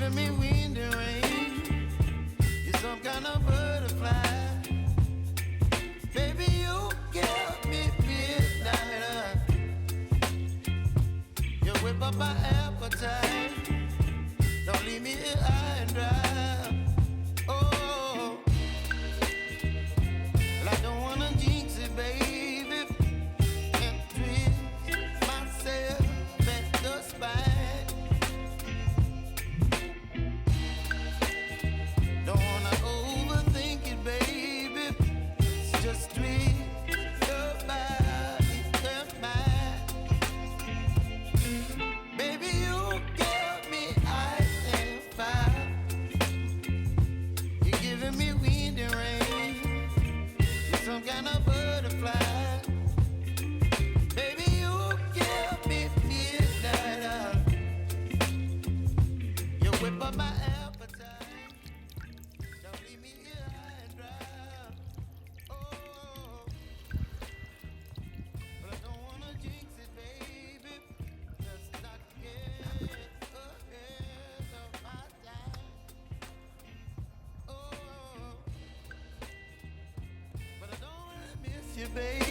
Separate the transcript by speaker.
Speaker 1: giving me wind and rain. You're some kind of butterfly. Baby, you give me midnight. You whip up my appetite. Don't leave me here high and dry. Oh, well, I don't wanna jinx it, baby, and twist myself at the spine. Don't wanna overthink it, baby. It's just twist your body and mine. Baby, you give me ice and fire. You're giving me wind and rain. You're some kind of butterfly. Baby, you give me midnight. You whip up my appetite. Don't leave me here high and dry. Oh, but I don't wanna jinx it, baby. Just not get ahead of my time. Oh, but I don't wanna miss you, baby.